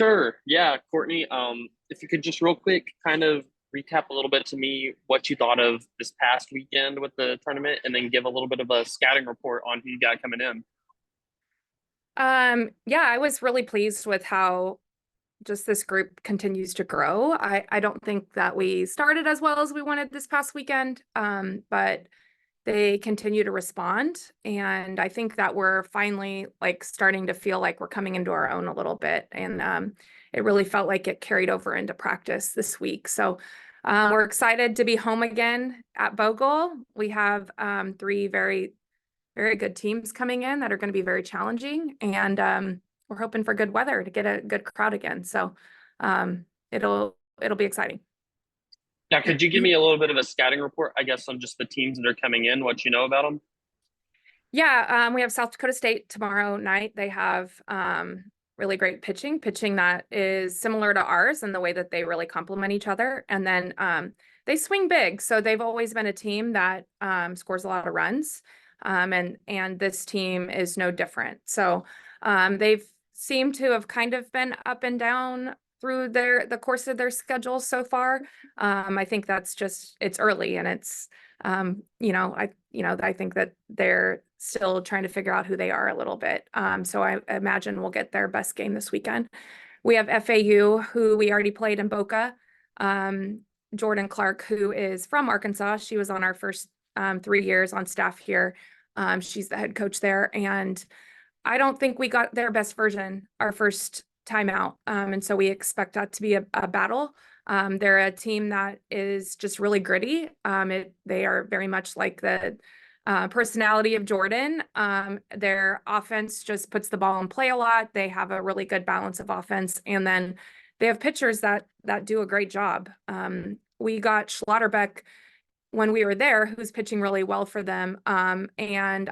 Sure. Yeah, Courtney, if you could just real quick kind of recap a little bit to me what you thought of this past weekend with the tournament, and then give a little bit of a scouting report on who you got coming in. Yeah, I was really pleased with how just this group continues to grow. I don't think that we started as well as we wanted this past weekend, but they continue to respond. And I think that we're finally like starting to feel like we're coming into our own a little bit. And it really felt like it carried over into practice this week. So we're excited to be home again at Bogle. We have three very good teams coming in that are going to be very challenging. And we're hoping for good weather to get a good crowd again. So it'll be exciting. Now, could you give me a little bit of a scouting report, I guess, on just the teams that are coming in, what you know about them? Yeah, we have South Dakota State tomorrow night. They have really great pitching that is similar to ours in the way that they really complement each other. And then they swing big. So they've always been a team that scores a lot of runs. And this team is no different. So they've seemed to have kind of been up and down through the course of their schedule so far. I think that's just it's early and it's I think that they're still trying to figure out who they are a little bit. So I imagine we'll get their best game this weekend. We have FAU, who we already played in Boca. Jordan Clark, who is from Arkansas. She was on our first 3 years on staff here. She's the head coach there. And I don't think we got their best version our first time out. And so we expect that to be a battle. They're a team that is just really gritty. They are very much like the personality of Jordan. Their offense just puts the ball in play a lot. They have a really good balance of offense. And then they have pitchers that do a great job. We got Schlotterbeck when we were there, who's pitching really well for them. And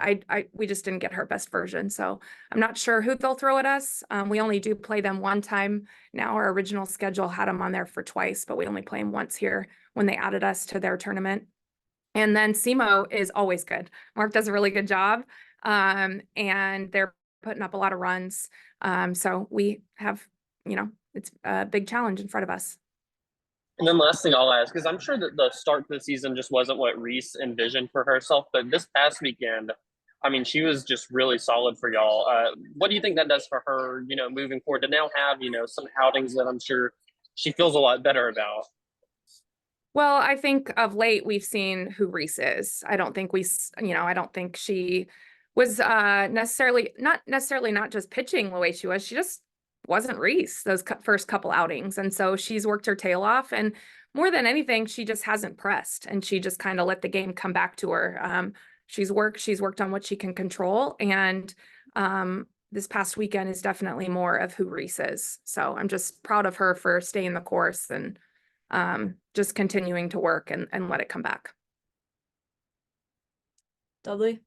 we just didn't get her best version. So I'm not sure who they'll throw at us. We only do play them one time. Now our original schedule had them on there for twice, but we only play them once here when they added us to their tournament. And then SEMO is always good. Mark does a really good job. And they're putting up a lot of runs. So we have, it's a big challenge in front of us. And then last thing I'll ask, because I'm sure that the start to the season just wasn't what Reese envisioned for herself, but this past weekend, I mean, she was just really solid for y'all. What do you think that does for her, moving forward to now have, some outings that I'm sure she feels a lot better about? Well, I think of late we've seen who Reese is. I don't think I don't think she was not necessarily not just pitching the way she was. She just wasn't Reese those first couple outings. And so she's worked her tail off. And more than anything, she just hasn't pressed and she just kind of let the game come back to her. She's worked on what she can control. And this past weekend is definitely more of who Reese is. So I'm just proud of her for staying the course and just continuing to work and let it come back. Dudley?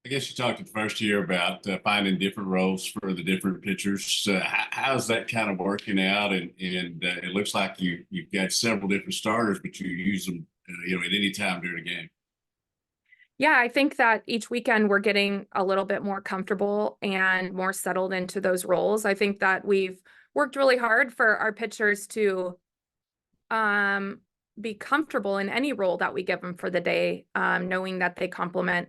I guess you talked the first year about finding different roles for the different pitchers. How's that kind of working out? And it looks like you've got several different starters, but you use them, at any time during the game. Yeah, I think that each weekend we're getting a little bit more comfortable and more settled into those roles. I think that we've worked really hard for our pitchers to be comfortable in any role that we give them for the day, knowing that they complement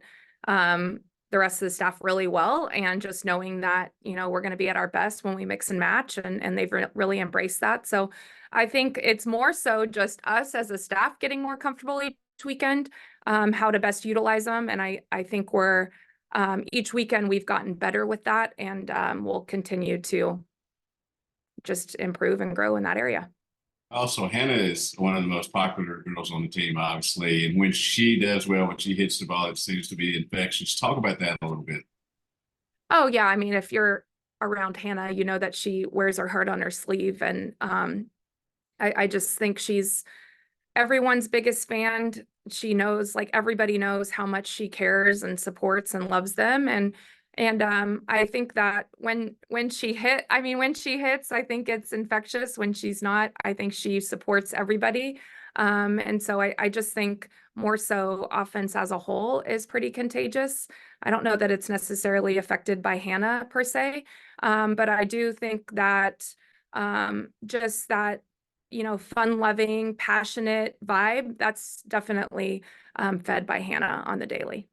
the rest of the staff really well, and just knowing that we're going to be at our best when we mix and match, and they've really embraced that. So I think it's more so just us as a staff getting more comfortable each weekend, how to best utilize them, and I think we're each weekend we've gotten better with that, and we'll continue to just improve and grow in that area. Also, Hannah is one of the most popular girls on the team, obviously. And when she does well, when she hits the ball, it seems to be infectious. Talk about that a little bit. Oh, yeah. I mean, if you're around Hannah, you know that she wears her heart on her sleeve. And I just think she's everyone's biggest fan. She knows, like, everybody knows how much she cares and supports and loves them. And I think that when she hits, I think it's infectious. When she's not, I think she supports everybody. And so I just think more so offense as a whole is pretty contagious. I don't know that it's necessarily affected by Hannah per se, but I do think that just that, fun-loving, passionate vibe, that's definitely fed by Hannah on the daily.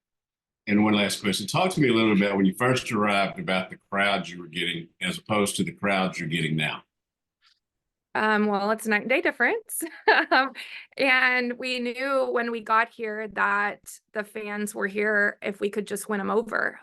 And one last question. Talk to me a little bit about when you first arrived about the crowds you were getting as opposed to the crowds you're getting now. Well, it's a night and day difference. And we knew when we got here that the fans were here if we could just win them over.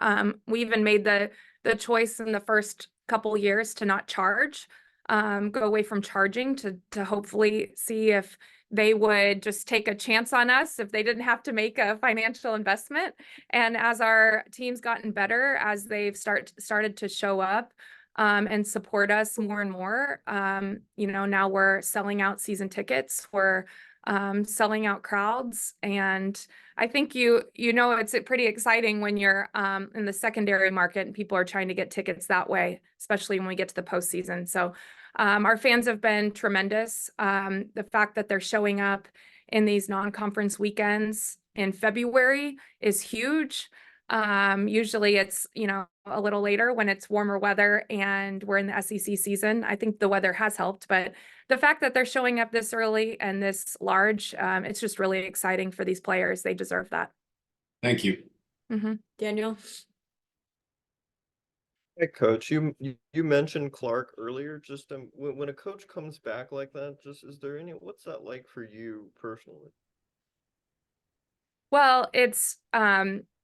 We even made the choice in the first couple years to not charge, go away from charging to hopefully see if they would just take a chance on us if they didn't have to make a financial investment. And as our team's gotten better, as they've started to show up, and support us more and more. Now we're selling out season tickets, we're selling out crowds, and I think it's pretty exciting when you're in the secondary market and people are trying to get tickets that way, especially when we get to the postseason. So our fans have been tremendous. The fact that they're showing up in these non-conference weekends in February is huge. Usually it's, a little later when it's warmer weather and we're in the SEC season. I think the weather has helped, but the fact that they're showing up this early and this large, it's just really exciting for these players. They deserve that. Thank you. Daniel? Hey, Coach, you mentioned Clark earlier. Just when a coach comes back like that, what's that like for you personally? Well, it's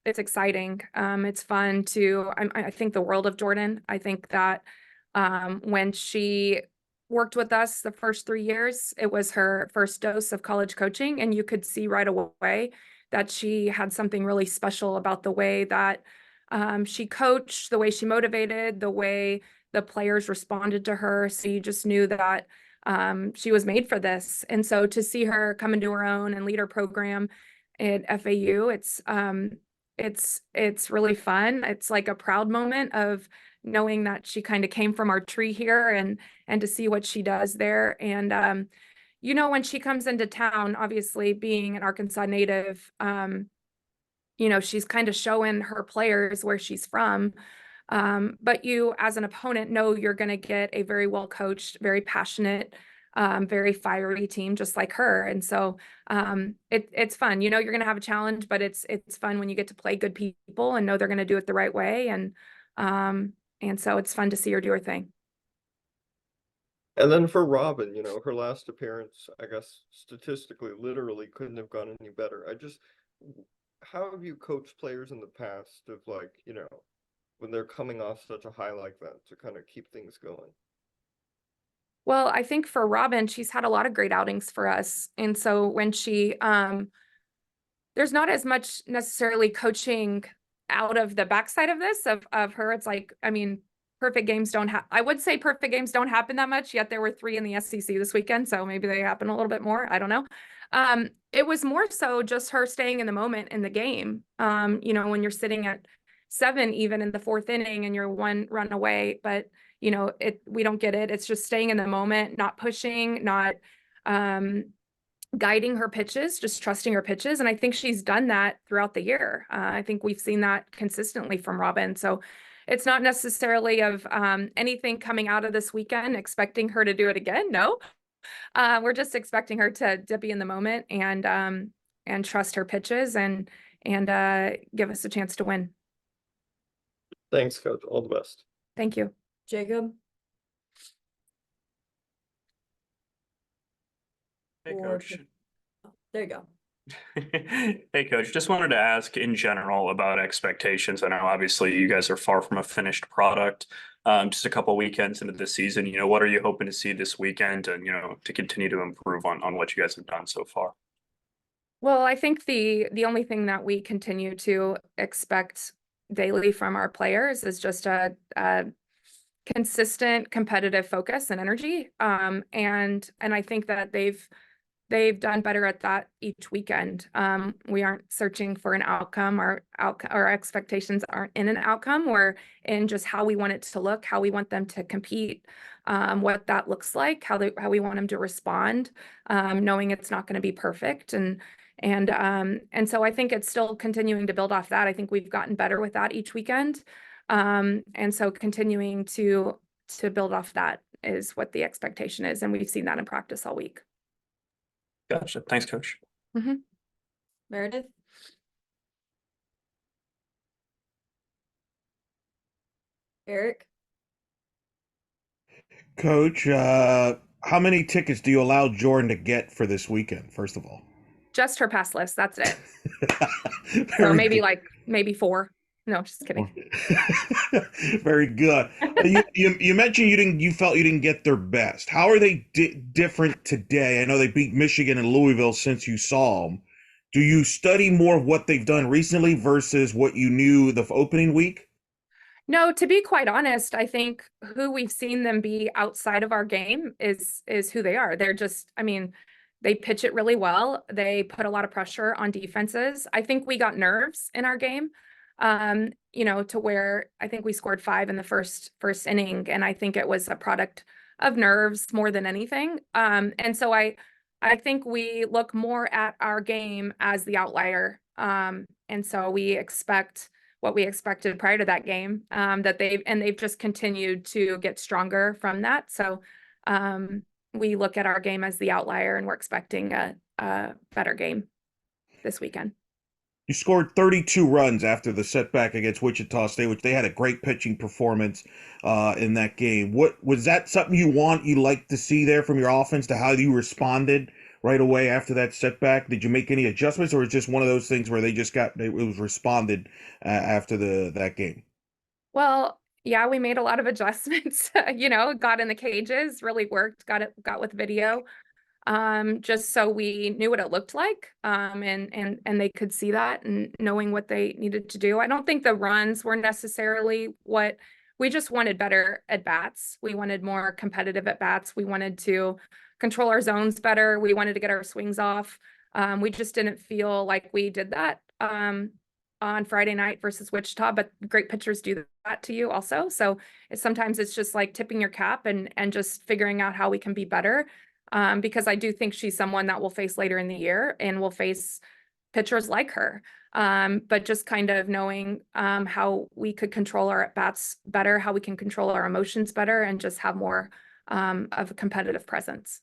exciting. It's fun to, I think the world of Jordan. I think that when she worked with us the first 3 years, it was her first dose of college coaching, and you could see right away that she had something really special about the way that she coached, the way she motivated, the way the players responded to her. So you just knew that she was made for this. And so to see her come into her own and lead her program at FAU, it's really fun. It's like a proud moment of knowing that she kind of came from our tree here and to see what she does there. And when she comes into town, obviously being an Arkansas native, she's kind of showing her players where she's from. But you, as an opponent, know you're going to get a very well coached, very passionate, very fiery team just like her. And so it's fun. You're going to have a challenge, but it's fun when you get to play good people and know they're going to do it the right way. And so it's fun to see her do her thing. And then for Robin, her last appearance, I guess statistically, literally couldn't have gone any better. How have you coached players in the past of when they're coming off such a high like that to kind of keep things going? Well, I think for Robin, she's had a lot of great outings for us. And so when she, there's not as much necessarily coaching out of the backside of this, of her. It's like, perfect games don't happen. I would say perfect games don't happen that much, yet there were 3 in the SEC this weekend. So maybe they happen a little bit more. I don't know. It was more so just her staying in the moment in the game. When you're sitting at 7, even in the 4th inning and you're 1 run away, but we don't get it. It's just staying in the moment, not pushing, not guiding her pitches, just trusting her pitches. And I think she's done that throughout the year. I think we've seen that consistently from Robin. So it's not necessarily of anything coming out of this weekend, expecting her to do it again. No, we're just expecting her to be in the moment and trust her pitches and give us a chance to win. Thanks, Coach. All the best. Thank you. Jacob? Hey, Or- Coach. There you go. Hey, Coach. Just wanted to ask in general about expectations. I know obviously you guys are far from a finished product. Just a couple weekends into the season, what are you hoping to see this weekend and, to continue to improve on what you guys have done so far? Well, I think the only thing that we continue to expect daily from our players is just a consistent competitive focus and energy. And I think that they've they've done better at that each weekend. We aren't searching for an outcome. Our expectations aren't in an outcome. We're in just how we want it to look, how we want them to compete, what that looks like, how we want them to respond, knowing it's not going to be perfect. And so I think it's still continuing to build off that. I think we've gotten better with that each weekend. And so continuing to build off that is what the expectation is. And we've seen that in practice all week. Gotcha. Thanks, Coach. Meredith? Eric? Coach, how many tickets do you allow Jordan to get for this weekend, first of all? Just her pass list. That's it. So Very maybe good. maybe 4. No, just kidding. Very good. You mentioned you felt you didn't get their best. How are they different today? I know they beat Michigan and Louisville since you saw them. Do you study more of what they've done recently versus what you knew the opening week? No, to be quite honest, I think who we've seen them be outside of our game is who they are. They're just, I mean, they pitch it really well. They put a lot of pressure on defenses. I think we got nerves in our game, to where I think we scored 5 in the first inning, and I think it was a product of nerves more than anything. And so I think we look more at our game as the outlier. And so we expect what we expected prior to that game, that they've just continued to get stronger from that. So we look at our game as the outlier, and we're expecting a better game this weekend. You scored 32 runs after the setback against Wichita State, which they had a great pitching performance in that game. What was that something you like to see there from your offense, to how you responded right away after that setback? Did you make any adjustments, or was it just one of those things where it was responded after that game? Well, yeah, we made a lot of adjustments, got in the cages, really worked, got with video, just so we knew what it looked like, and they could see that, and knowing what they needed to do. I don't think the runs were necessarily what we just wanted. Better at bats. We wanted more competitive at bats. We wanted to control our zones better. We wanted to get our swings off. We just didn't feel like we did that on Friday night versus Wichita, but great pitchers do that to you also. So sometimes it's just like tipping your cap and just figuring out how we can be better. Because I do think she's someone that we'll face later in the year, and we'll face pitchers like her. But just kind of knowing how we could control our at-bats better, how we can control our emotions better, and just have more of a competitive presence.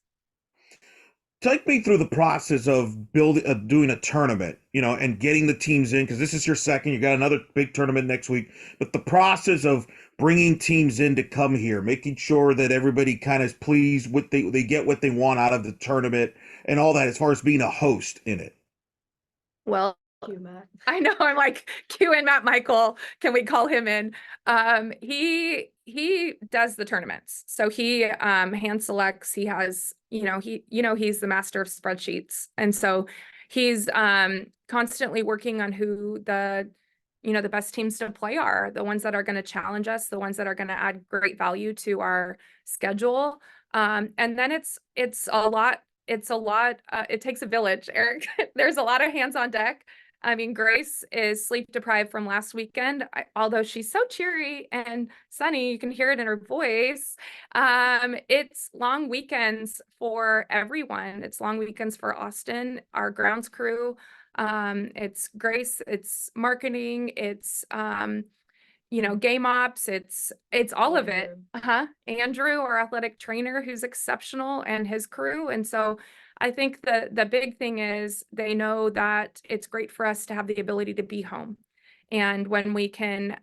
Take me through the process of doing a tournament, and getting the teams in, because this is your second. You got another big tournament next week, but the process of bringing teams in to come here, making sure that everybody kind of is pleased with they get what they want out of the tournament and all that, as far as being a host in it. Well, Cue Matt. I know, I'm like, cue in Matt Michael. Can we call him in? He does the tournaments. So he hand selects. He has, he's the master of spreadsheets. And so he's constantly working on who the best teams to play are, the ones that are going to challenge us, the ones that are going to add great value to our schedule. And then it's a lot. It takes a village, Eric. There's a lot of hands on deck. I mean, Grace is sleep deprived from last weekend, although she's so cheery and sunny, you can hear it in her voice. It's long weekends for everyone. It's long weekends for Austin, our grounds crew. It's Grace, it's marketing, it's game ops, it's all of it. Andrew, our athletic trainer, who's exceptional, and his crew. And so I think the big thing is they know that it's great for us to have the ability to be home. And when we can,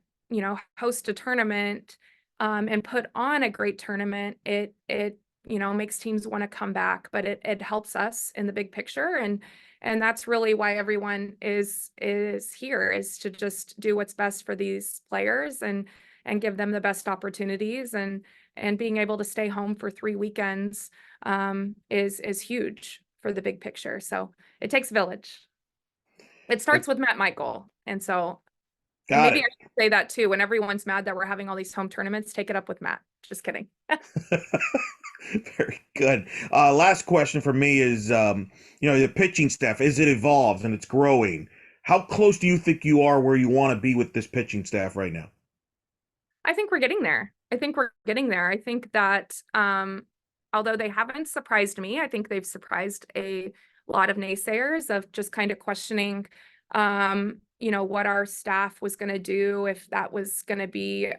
host a tournament and put on a great tournament, it makes teams want to come back, but it helps us in the big picture. And that's really why everyone is here, is to just do what's best for these players and give them the best opportunities, and being able to stay home for 3 weekends is huge for the big picture. So it takes a village. It starts with Matt Michael. And so maybe I should say that too. When everyone's mad that we're having all these home tournaments, take it up with Matt. Just kidding. Very good. Last question for me is, the pitching staff, as it evolves and it's growing, how close do you think you are where you want to be with this pitching staff right now? I think we're getting there. I think we're getting there. I think that although they haven't surprised me, I think they've surprised a lot of naysayers of just kind of questioning what our staff was going to do, if that was going to be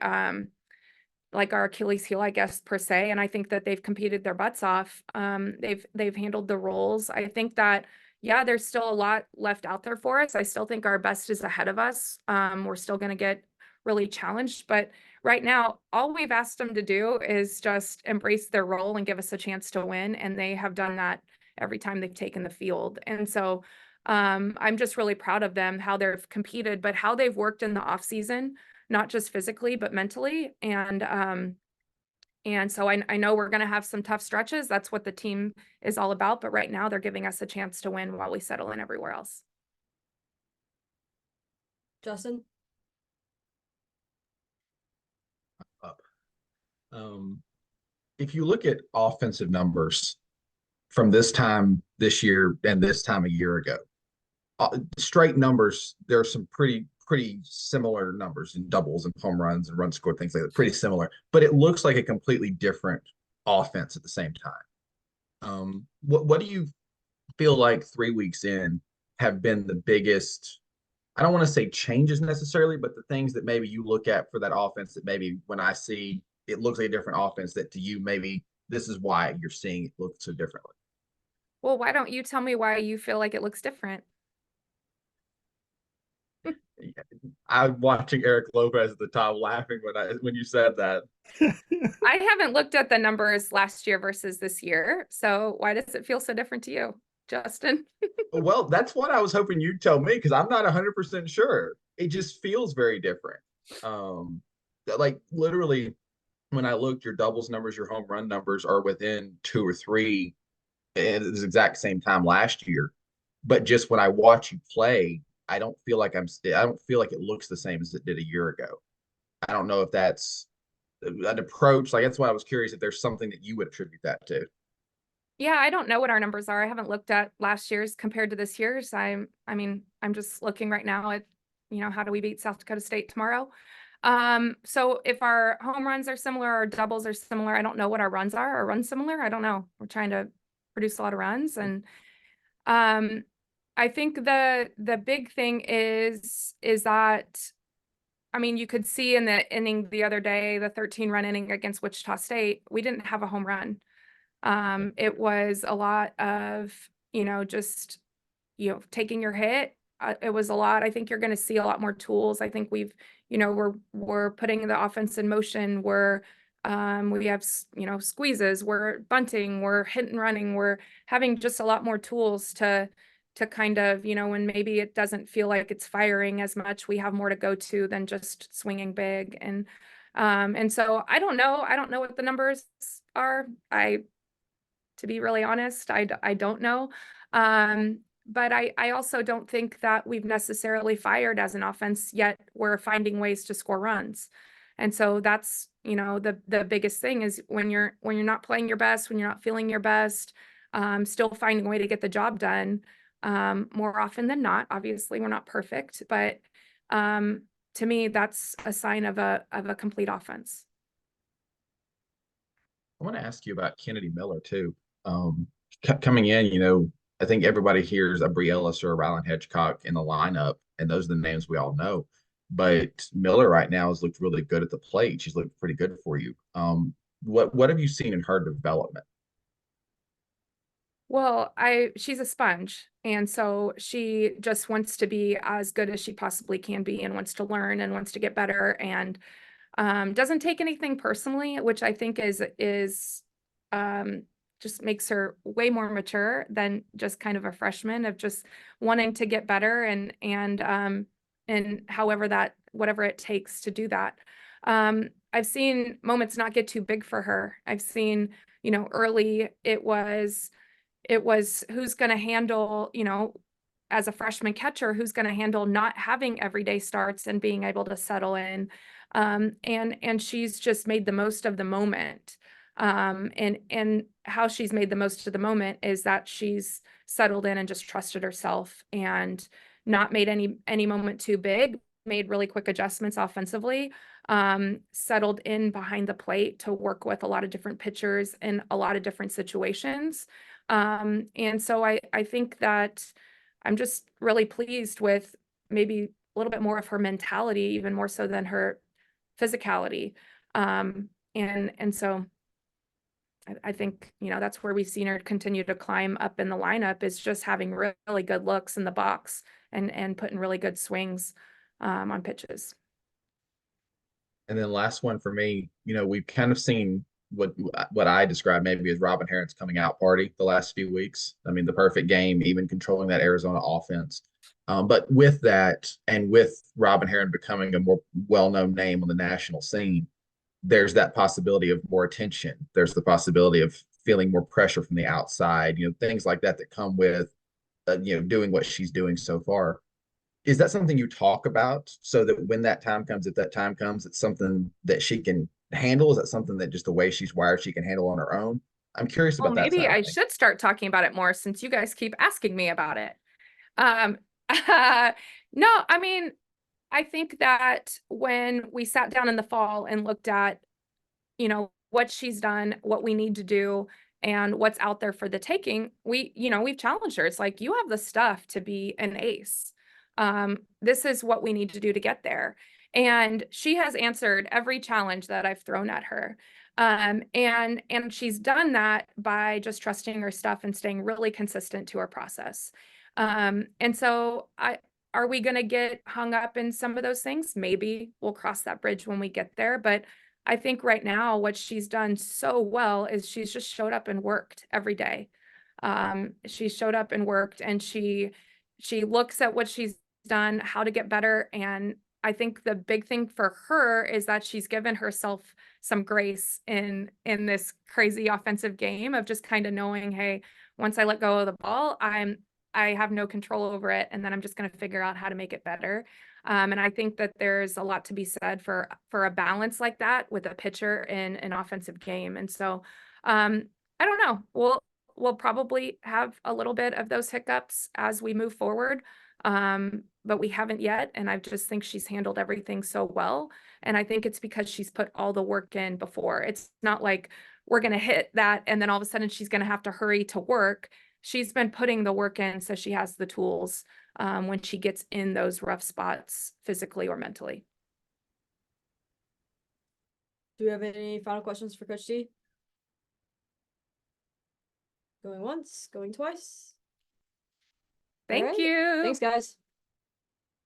like our Achilles heel, I guess, per se. And I think that they've competed their butts off. They've handled the roles. I think that, yeah, there's still a lot left out there for us. I still think our best is ahead of us. We're still going to get really challenged, but right now, all we've asked them to do is just embrace their role and give us a chance to win. And they have done that every time they've taken the field. And so I'm just really proud of them, how they've competed, but how they've worked in the off season, not just physically, but mentally. And so I know we're going to have some tough stretches. That's what the team is all about. But right now they're giving us a chance to win while we settle in everywhere else. Justin? Up. If you look at offensive numbers from this time this year and this time a year ago, straight numbers, there are some pretty similar numbers in doubles and home runs and runs scored, things like that, pretty similar, but it looks like a completely different offense at the same time. What do you feel like 3 weeks in have been the biggest, I don't want to say changes necessarily, but the things that maybe you look at for that offense that maybe when I see it looks like a different offense, that to you, maybe this is why you're seeing it look so differently? Well, why don't you tell me why you feel like it looks different? I'm watching Eric Lopez at the top laughing when you said that. I haven't looked at the numbers last year versus this year. So why does it feel so different to you, Justin? Well, that's what I was hoping you'd tell me, because I'm not 100% sure. It just feels very different. Like literally, when I looked, your doubles numbers, your home run numbers are within 2 or 3 at the exact same time last year. But just when I watch you play, I don't feel like I don't feel like it looks the same as it did a year ago. I don't know if that's an approach. Like, that's why I was curious if there's something that you would attribute that to. Yeah, I don't know what our numbers are. I haven't looked at last year's compared to this year's. I'm just looking right now at, how do we beat South Dakota State tomorrow? So if our home runs are similar, our doubles are similar, I don't know what our runs are. Are runs similar? I don't know. We're trying to produce a lot of runs. And I think the big thing is that, you could see in the inning the other day, the 13-run inning against Wichita State, we didn't have a home run. It was a lot of, just, taking your hit. It was a lot. I think you're going to see a lot more tools. I think we're putting the offense in motion. We have, squeezes, we're bunting, we're hit and running. We're having just a lot more tools to kind of, when maybe it doesn't feel like it's firing as much, we have more to go to than just swinging big. And so I don't know what the numbers are. To be really honest, I don't know. But I also don't think that we've necessarily fired as an offense yet. We're finding ways to score runs. And so that's, the biggest thing is when you're not playing your best, when you're not feeling your best, still finding a way to get the job done. More often than not, obviously we're not perfect, but to me, that's a sign of a complete offense. I want to ask you about Kennedy Miller too. Coming in, I think everybody hears a Brie Ellis or a Rylan Hedgecock in the lineup, and those are the names we all know. But Miller right now has looked really good at the plate. She's looked pretty good for you. What have you seen in her development? Well, she's a sponge, and so she just wants to be as good as she possibly can be, and wants to learn and wants to get better, and doesn't take anything personally, which I think is just makes her way more mature than just kind of a freshman, of just wanting to get better and whatever it takes to do that. I've seen moments not get too big for her. I've seen, early it was who's going to handle, as a freshman catcher, who's going to handle not having everyday starts and being able to settle in. And she's just made the most of the moment. And how she's made the most of the moment is that she's settled in and just trusted herself and not made any moment too big, made really quick adjustments offensively, settled in behind the plate to work with a lot of different pitchers in a lot of different situations. And so I think that I'm just really pleased with maybe a little bit more of her mentality, even more so than her physicality. And so I think, you know, that's where we've seen her continue to climb up in the lineup, is just having really good looks in the box and putting really good swings on pitches. And then last one for me, you know, we've kind of seen what I describe maybe as Robin Herron's coming out party the last few weeks. I mean, the perfect game, even controlling that Arizona offense. But with that, and with Robin Herron becoming a more well-known name on the national scene, there's that possibility of more attention. There's the possibility of feeling more pressure from the outside, you know, things like that that come with, you know, doing what she's doing so far. Is that something you talk about so that when that time comes, if that time comes, it's something that she can handle? Is that something that just the way she's wired, she can handle on her own? I'm curious Well, about that maybe side of I things. should start talking about it more since you guys keep asking me about it. Um, no, I mean, I think that when we sat down in the fall and looked at, you know, what she's done, what we need to do, and what's out there for the taking, we've challenged her. It's like, you have the stuff to be an ace. This is what we need to do to get there. And she has answered every challenge that I've thrown at her. And she's done that by just trusting her stuff and staying really consistent to her process. And so are we going to get hung up in some of those things? Maybe we'll cross that bridge when we get there. But I think right now what she's done so well is she's just showed up and worked every day. She showed up and worked, and she looks at what she's done, how to get better. And I think the big thing for her is that she's given herself some grace in this crazy offensive game of just kind of knowing, hey, once I let go of the ball, I have no control over it, and then I'm just going to figure out how to make it better. And I think that there's a lot to be said for a balance like that with a pitcher in an offensive game. And so I don't know. We'll probably have a little bit of those hiccups as we move forward. But we haven't yet. And I just think she's handled everything so well. And I think it's because she's put all the work in before. It's not like we're going to hit that and then all of a sudden she's going to have to hurry to work. She's been putting the work in, so she has the tools when she gets in those rough spots physically or mentally. Do we have any final questions for Coach D? Going once, going twice. Thank Alright. you. Thanks, guys.